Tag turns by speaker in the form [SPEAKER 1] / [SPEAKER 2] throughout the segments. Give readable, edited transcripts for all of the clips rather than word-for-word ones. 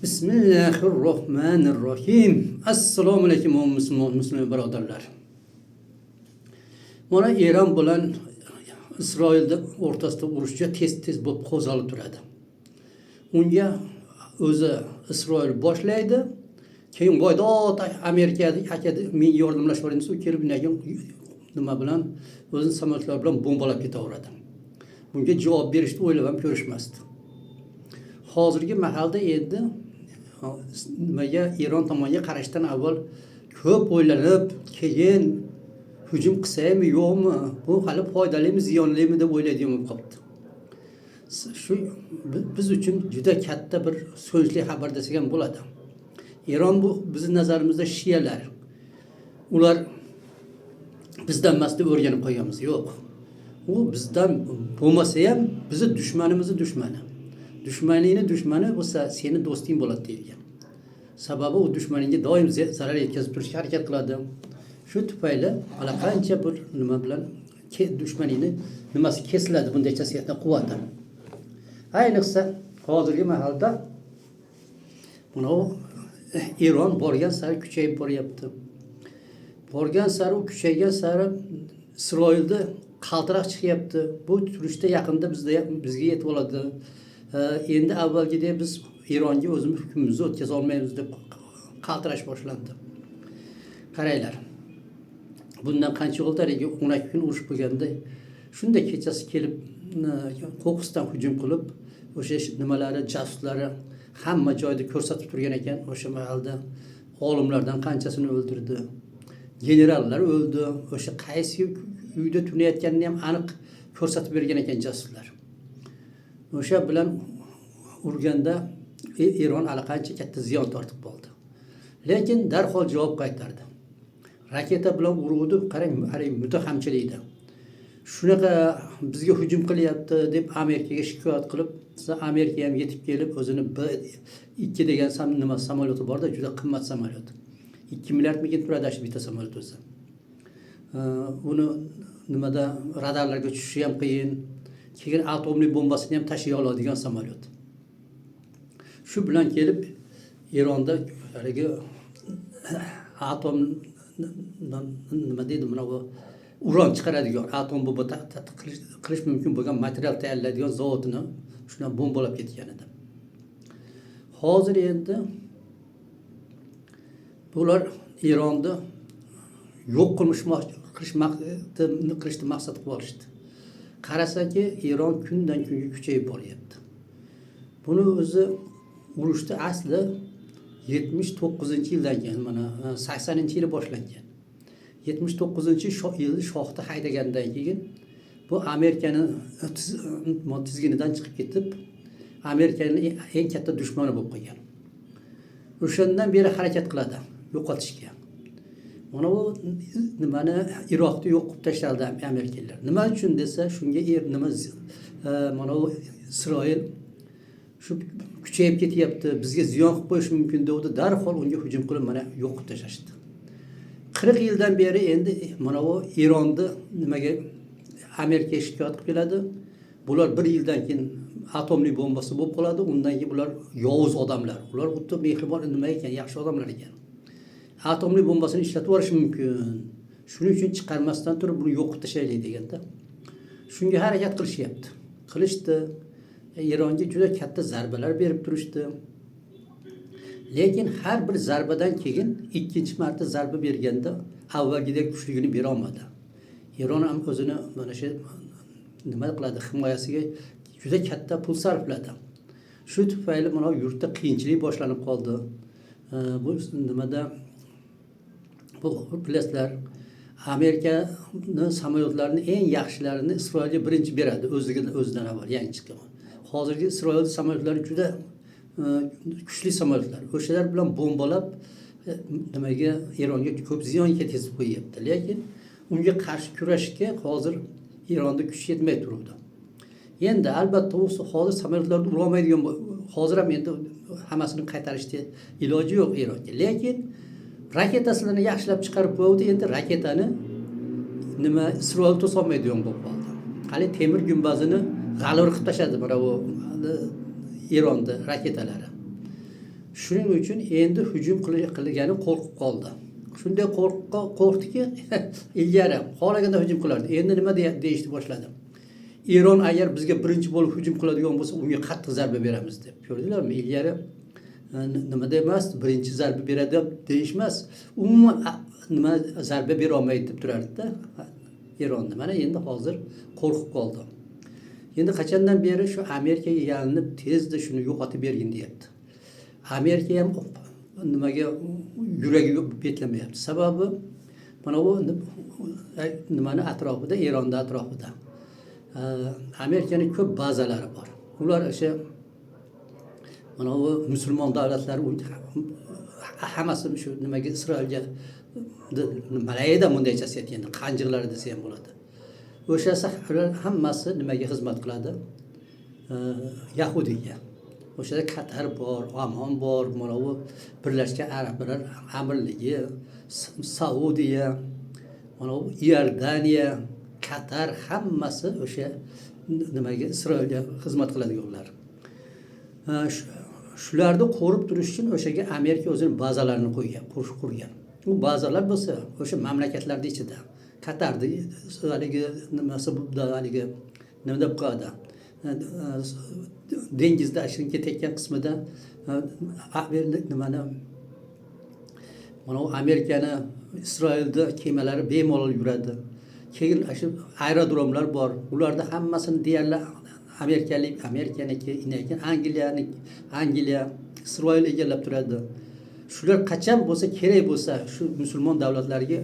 [SPEAKER 1] Bismillahirrahmanirrahim. Assalomu alaykum musulmon birodarlar. Mana Eron bilan Isroilda o'rtasida urushga tez bo'lib qo'zg'alib turadi. Unga o'zi Isroil boshlaydi, keyin voydot Amerikada akada men yordamlashib beramiz, u kelib nima bilan o'zining samolyotlar bilan bombalab ketaveradi. Bunga javob berishni o'ylab ham ko'rishmasdi. Hozirgi mahalda endi nimaga Eron tomoniga qarashdan avval ko'p o'ylanib, keyin hujum qilsaymi yo'qmi, bu hali foydalimi ziyonlimi deb o'ylaydigan bo'lib qoldi. Shu biz uchun juda katta bir so'zli xabar desak ham bo'ladi. Eron bu bizning nazarimizda shiyalar. Ular bizdan emas deb o'rganib qo'yganmiz. Yo'q. U bizdan bo'lmasa ham bizni dushmanimizning dushmani. Dushmaningning dushmani bo'lsa, seni do'sting bo'ladi deyilgan. Sababi u dushmaningga doim zarar yetkazib turishga harakat qiladi. Shu tufayli allaqancha bir nima bilan dushmaningning nimasi kesiladi, bunday chasiyatda quvvati. Ayniqsa hozirgi mahalda buni Eron borgan sari kuchayib boryapti. Borgan sari, u kuchaygan sari Isroilda qaltiroq chiqyapti. Bu turishda yaqinda bizga yetib oladi. Endi avvalgidek biz Eronga o'zimiz hukmimizni o'tkaza olmaymiz deb qaltirash boshlandi. Qaranglar. Bundan qancha yil o'tariga 12 kun urush bo'lganda shunda kechasi kelib qo'qqisdan hujum qilib, o'sha nimalari, jasuslari hamma joyda ko'rsatib turgan ekan. O'sha mahalda olimlardan qanchasini o'ldirdi. Generallar o'ldi. O'sha qaysi uyda tunayotganini ham aniq ko'rsatib bergan ekan jasuslar. O'sha bilan urganda Eron allaqancha katta ziyon tortib qoldi. Lekin darhol javob qaytardi. Raketa bilan uruvdi, qarang, mutahamchilikda. Shunaqa bizga hujum qilyapti deb Amerikaga shikoyat qilib, Amerika ham yetib kelib o'zini B2 degan samolyoti borda, juda qimmat samolyot. 2 milliard mikin turadi shu bitta samolyot o'zi. Uni nimada radarlarga tushishi ham qiyin. Keyin atomli bombasini ham tashiy oladigan samolyot. Shu bilan kelib Eronda haligi atom nima deydi, mana bu uran chiqaradigan, atom bomba qilish mumkin bo'lgan material tayyorlaydigan zavodini shundan bombalab ketgan edi. Hozir endi bular Eronda yo'q qilishni maqsad qilib olishdi. Qarasaki, Eron kundan kunga kuchayib boryapti. Buni o'zi urushda asli 79-yildan keyin, mana 80-yili boshlangan. 79-yilda shohda haydagandan keyin bu Amerikaning tizginidan chiqib ketib, Amerikaning eng katta dushmani bo'lib qolgan. O'shandan beri harakat qiladi yo'qotishga. Mana bu nimani Iroqda yo'q qilib tashladi Amerikaliklar. Nima uchun desa, shunga mana bu Isroil shu kuchayib ketyapti, bizga ziyon qilib qo'yish mumkin degdi, darhol unga hujum qilib mana yo'q qilib tashlashdi. 40 yildan beri endi mana bu Eronni nimaga Amerikaga shikoyat qilib keladi. Bular 1 yildan keyin atomli bombasi bo'lib qoladi. Undan keyin bular yovuz odamlar. Ular o'ta mehribon nima ekan, yaxshi odamlar ekan. Atomli bombasini ishlatib olish mumkin. Shuning uchun chiqarmasdan turib buni yo'q qilib tashlaylik deganda. Shunga harakat qilishyapti. Qilishdi. Eronga juda katta zarbalar berib turishdi. Lekin har bir zarbadan keyin ikkinchi marta zarba berganda avvalgidek kuchligini bera olmadi. Eron ham o'zini mana shu nima qiladi, himoyasiga juda katta pul sarfladi. Shu tufayli mana yurtda qiyinchilik boshlanib qoldi. Bu nimada bu bilasizlar, Amerikaning samolyotlarining eng yaxshilarini Isroilga birinchi beradi, o'zidan avval yangi chiqqan. Hozirgi Isroil samolyotlari juda kuchli samolyotlar. O'shalar bilan bombalab nimaga Eronga ko'p ziyon yetkazib qo'yapti. Lekin unga qarshi kurashishga hozir Eronda kuch yetmay turibdi. Endi albatta hozir samolyotlarni ura olmaydigan, hozir ham endi hammasini qaytarishga iloji yo'q Eronga. Lekin raketasilarni yaxshilab chiqarib qo'ydi. Endi raketani nima Isroil to'sa olmaydigan bo'lib qoldi. Hali temir gumbazini g'alvir qilib tashladi mana bu Eronda raketalari. Shuning uchun endi hujum qilgani qo'rqib qoldi. Shunday qo'rqdiki, ilgari xohlaganda hujum qilardi. Endi nima deyishni boshladi. Eron agar bizga birinchi bo'lib hujum qiladigan bo'lsa, unga qattiq zarba beramiz deb. Ko'rdinglarmi? Ilgari nima demas, birinchi zarba beradi deb deyishmas. Umuman nima zarba bera olmaydi deb turardi-da. Eronni mana endi hozir qo'rqib qoldi. Endi qachondan beri shu Amerikaga yalinib tezda shuni yo'qotib bergin deyapti. Amerika ham nimaga yuragi betlamayapti. Sababi mana bu nimani atrofida, Eronda atrofida Amerikaning ko'p bazalari bor. Ular o'sha mana bu musulmon davlatlar hammasi shu nimaga Isroilga nimalayda bundaychasi aytganda qanjiqlari desa ham bo'ladi. O'shasi hammasi nimaga xizmat qiladi? Yahudiga. O'shada Qatar bor, Oman bor, mana bu Birlashgan Arablar Amirligi, Saudiya, mana bu Iordaniya, Qatar hammasi o'sha nimaga Isroilga xizmat qiladiganlar. Shularni qo'rib turish uchun o'shaga Amerika o'zining bazalarini qurgan. U bazalar bo'lsa o'sha mamlakatlarda ichida. Qatarda haligi nimasi haligi nima deb qo'yadi? Dengizda ashirin ketayotgan qismida nimani mana u Amerikani Isroilda kemalari bemalol yuradi. Keyin shu aerodromlar bor. Ularda hammasini deyarli Amerikaniki, lekin Angliya, Isroil egallab turadi. Shular qachon bo'lsa kerak bo'lsa shu musulmon davlatlarga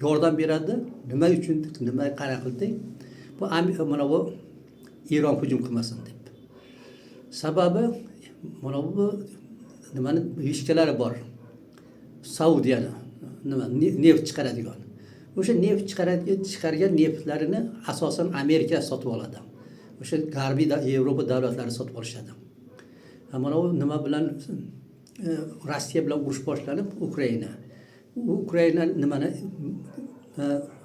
[SPEAKER 1] yordam beradi. Nima uchun, nima qara qildi? Bu mana bu Eron hujum qilmasin deb. Sababi mana bu nimani ishkalari bor. Saudiyani nima neft chiqaradigan. O'sha neft chiqargan neftlarini asosan Amerika sotib oladi. O'sha G'arbiy Yevropa davlatlari sotib olishadi. Mana bu nima bilan Rossiya bilan urush boshlanib, Ukraina nimani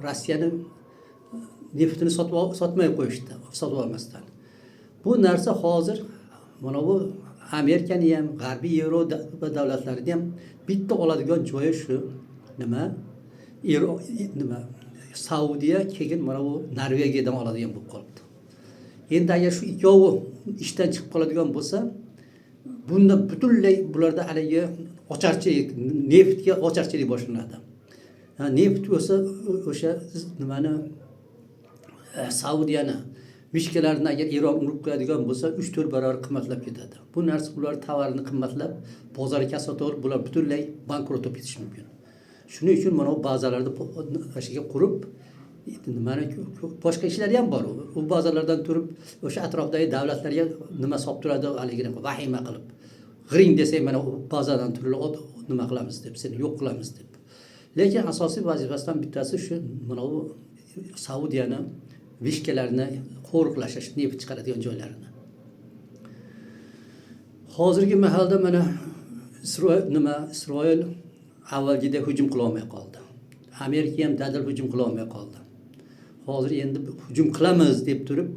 [SPEAKER 1] Rossiyaning neftini sotmay qo'yishdi, sotib olmasdan. Bu narsa hozir mana bu Amerikani ham, G'arbiy Yevropa davlatlarini ham bitta oladigan joyi shu nima? Saudiya, keyin mana bu Norvegiyadan oladigan bo'lib qoldi. Endi agar shu ikkovi ishdan chiqib qoladigan bo'lsa, bunda butunlay bularda haligi ocharchilik, neftga ocharchilik boshlanadi. Neft bo'lsa o'sha nimani Saudiyani mishkalarini agar Eron urib qo'yadigan bo'lsa 3-4 barobar qimmatlab ketadi. Bu narsa ular tovarini qimmatlab, bozorga kasotib, bular butunlay bankrot bo'lib ketishi mumkin. Shuning uchun mana bu bazalarni o'shaga qurib, mana boshqa ishlar ham bor. U bazalardan turib o'sha atrofdagi davlatlarga nima solib turadi, haligini vahima qilib. G'iring desa mana u bazadan turib nima qilamiz deb, seni yo'q qilamiz deb. Lekin asosiy vazifasidan bittasi shu mana bu Saudiyani vishkalarini qo'riqlash, neft chiqaradigan joylarini. Hozirgi mahalda mana Isroil avvalgidek hujum qila olmay qoldi. Amerika ham dadil hujum qila olmay qoldi. Hozir endi hujum qilamiz deb turib,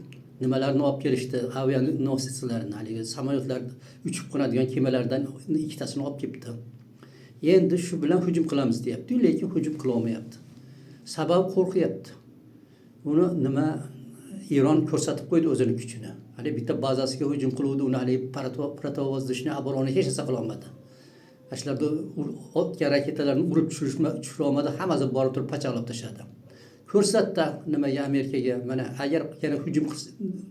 [SPEAKER 1] nimalarni olib kelishdi, avianositlarni, haligi samolyotlar uchib qo'nadigan kemalardan ikkitasini olib kelibdi. Endi shu bilan hujum qilamiz deyapti, lekin hujum qila olmayapti. Sabab qo'rqyapti. Uni nima Eron ko'rsatib qo'ydi o'zining kuchini. Hali bitta bazasiga hujum qiluvdi, uni hali protovozdishni oboroni hech narsa qila olmadi. Ashlarda otgan raketalarni urib tushira olmadi, hammasi borib turib pachaqlab tashladi. Ko'rsatdi nimaga Amerikaga, mana agar yana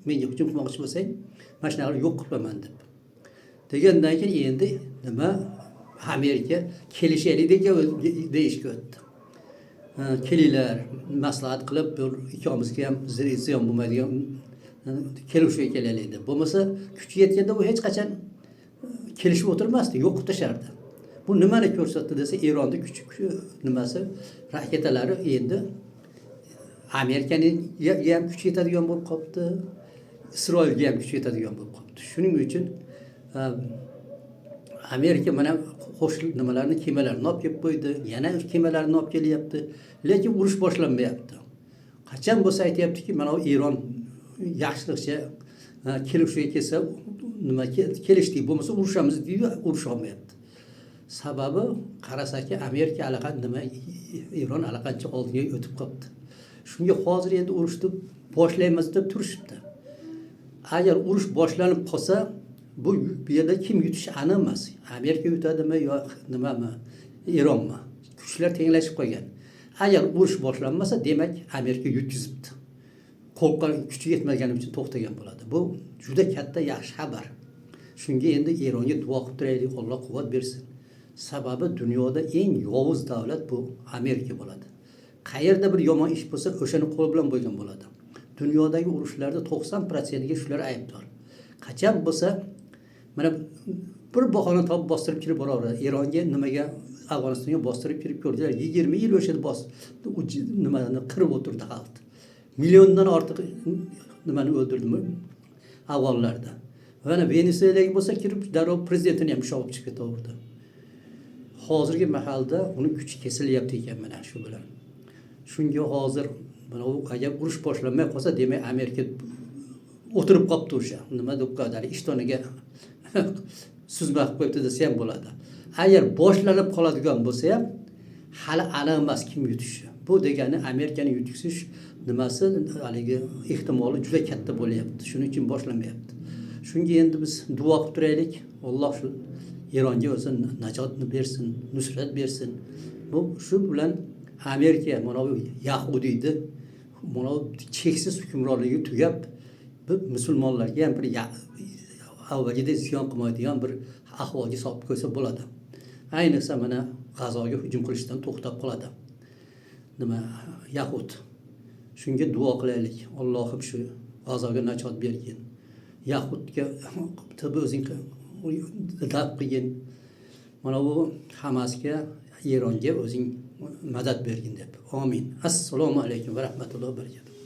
[SPEAKER 1] menga hujum qilmoqchi bo'lsang, mana shunaqa yo'q qilaman deb. Degandan keyin endi nima Amerika kelishaylik deyishga o'tdi. Kelinglar, maslahat qilib, ikkomizga ham ziyon bo'lmaydigan kelishuvga kelaylik deb. Bo'lmasa, kuchi yetganda u hech qachon kelishib o'tirmasdi, yo'q qilib tashardi. Bu nimani ko'rsatdi desa, Eronning nimasi raketalari endi Amerikaning ham kuchi yetadigan bo'lib qoldi, Isroilga ham kuchi yetadigan bo'lib qoldi. Shuning uchun Amerika mana nimalarni kemalarni olib kelib qo'ydi, yana kemalarni olib kelyapti, lekin urush boshlanmayapti. Qachon bo'lsa aytayaptiki, mana Eron yaxshilikcha kelishuvga kelsa, nima kelishdik bo'lmasa urushamiz deydi, urusholmayapti. Sababi qarasaki Amerika allaqancha nima Eron allaqancha oldiga o'tib qolibdi. Shunga hozir endi urushni boshlaymiz deb turishibdi. Agar urush boshlanib qolsa, bu yerda kim yutishi aniq emas. Amerika yutadimi yo nimami, Eronmi? Kuchlar tenglashib qolgan. Agar urush boshlanmasa, demak Amerika yutkizibdi. Qo'rqqan kuchi yetmagani uchun to'xtagan bo'ladi. Bu juda katta yaxshi xabar. Shunga endi Eronga duo qilib turaylik, Alloh quvvat bersin. Sababi dunyoda eng yovuz davlat bu Amerika bo'ladi. Qayerda bir yomon ish bo'lsa, o'shani qo'l bilan bo'lgan bo'ladi. Dunyodagi urushlarda 90% ga shular aybdor. Qachon bo'lsa, mana bir bahona topib bostirib kirib boraveradi. Eronga nimaga Afg'onistonga bostirib kirib ko'rdilar. 20 yil o'sha nimani qirib o'tirdi xalq. Milliondan ortiq nimani o'ldirdimi afg'onlarda. Mana Venesuelaga bo'lsa kirib darrov prezidentini ham ushlab chiqib ketaverdi. Hozirgi mahalda uning kuchi kesilyapti ekan mana shu bilan. Shunga hozir mana u agar urush boshlanmay qolsa, demak Amerika o'tirib qolibdi o'sha. Nima deb qo'yadi? Ishtoniga suzma qilib qo'yibdi desa ham bo'ladi. Agar boshlanib qoladigan bo'lsa ham hali aniq emas kim yutishi. Bu degani Amerikani yutish nimasi haligi ehtimoli juda katta bo'lyapti. Shuning uchun boshlanmayapti. Shunga endi biz duo qilib turaylik. Alloh shu Eronga o'zi najotni bersin, nusrat bersin. Bu shu bilan Amerika mana bu Yahudiyni mana cheksiz hukmronligi tugab, bu musulmonlarga ham bir avvalgidek ziyon qilmaydigan bir ahvolga solib qo'ysa bo'ladi. Ayniqsa mana G'azoga hujum qilishdan to'xtab qoladi. Nima Yahud. Shunga duo qilaylik. Allohim shu G'azoga najot bergin. Yahudga tabi o'zing daf qilgin. Mana bu Hamasga, Eronga o'zing madad bergin deb. Amin. Assalomu alaykum va rahmatullohi va barakatuh.